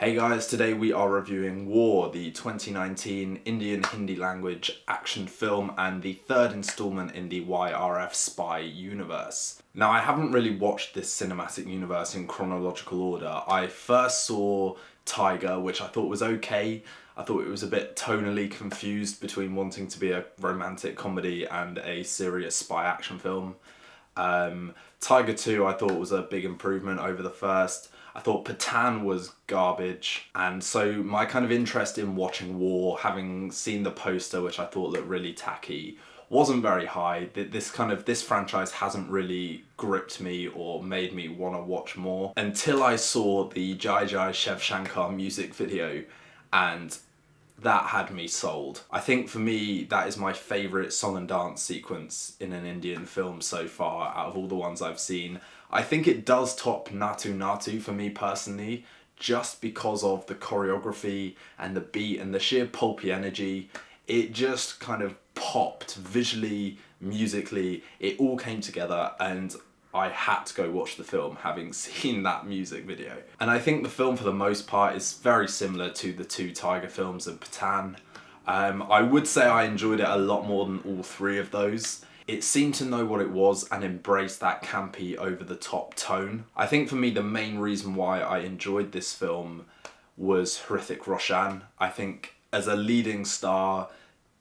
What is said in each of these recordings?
Hey guys, today we are reviewing War, the 2019 Indian Hindi language action film and the third installment in the YRF Spy universe. Now, I haven't really watched this cinematic universe in chronological order. I first saw Tiger, which I thought was okay. I thought it was a bit tonally confused between wanting to be a romantic comedy and a serious spy action film. Tiger 2 I thought was a big improvement over the first. I thought Pathaan was garbage, and so my kind of interest in watching War, having seen the poster which I thought looked really tacky, wasn't very high. This franchise hasn't really gripped me or made me want to watch more until I saw the Jai Jai Shiv Shankar music video, and that had me sold. I think for me, that is my favourite song and dance sequence in an Indian film so far out of all the ones I've seen. I think it does top Natu Natu for me personally, just because of the choreography and the beat and the sheer pulpy energy. It just kind of popped visually, musically, it all came together, and I had to go watch the film having seen that music video. And I think the film for the most part is very similar to the two Tiger films and Pathaan. I would say I enjoyed it a lot more than all three of those. It seemed to know what it was and embrace that campy, over-the-top tone. I think for me the main reason why I enjoyed this film was Hrithik Roshan. I think as a leading star,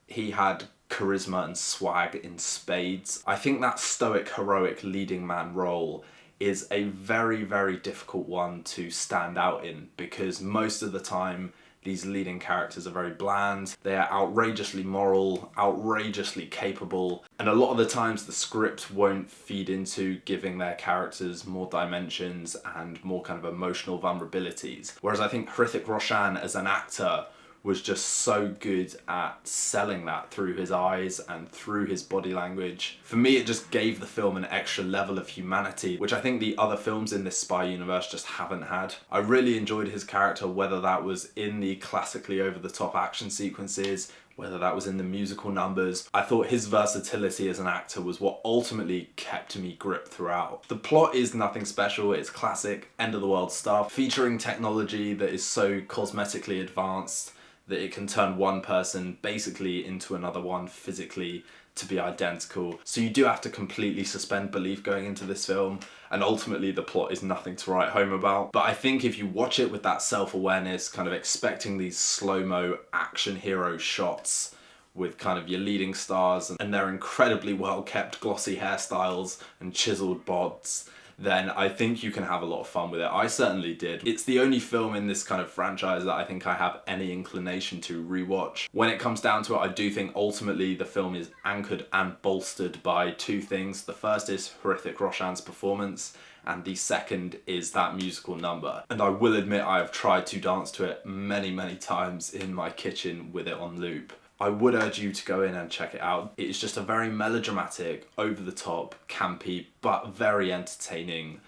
he had charisma and swag in spades. I think that stoic, heroic leading man role is a very, very difficult one to stand out in, because most of the time these leading characters are very bland. They are outrageously moral, outrageously capable, and a lot of the times the script won't feed into giving their characters more dimensions and more kind of emotional vulnerabilities. Whereas I think Hrithik Roshan as an actor was just so good at selling that through his eyes and through his body language. For me, it just gave the film an extra level of humanity, which I think the other films in this spy universe just haven't had. I really enjoyed his character, whether that was in the classically over-the-top action sequences, whether that was in the musical numbers. I thought his versatility as an actor was what ultimately kept me gripped throughout. The plot is nothing special, it's classic, end-of-the-world stuff, featuring technology that is so cosmetically advanced that it can turn one person basically into another one physically to be identical. So you do have to completely suspend belief going into this film, and ultimately the plot is nothing to write home about. But I think if you watch it with that self-awareness, kind of expecting these slow-mo action hero shots with kind of your leading stars and their incredibly well-kept glossy hairstyles and chiseled bods, then I think you can have a lot of fun with it. I certainly did. It's the only film in this kind of franchise that I think I have any inclination to rewatch. When it comes down to it, I do think ultimately the film is anchored and bolstered by two things. The first is Hrithik Roshan's performance, and the second is that musical number. And I will admit I have tried to dance to it many, many times in my kitchen with it on loop. I would urge you to go in and check it out. It is just a very melodramatic, over-the-top, campy, but very entertaining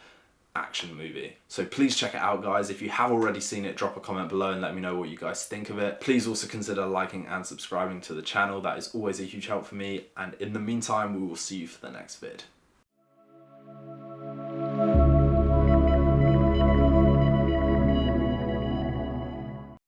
action movie. So please check it out, guys. If you have already seen it, drop a comment below and let me know what you guys think of it. Please also consider liking and subscribing to the channel. That is always a huge help for me. And in the meantime, we will see you for the next vid.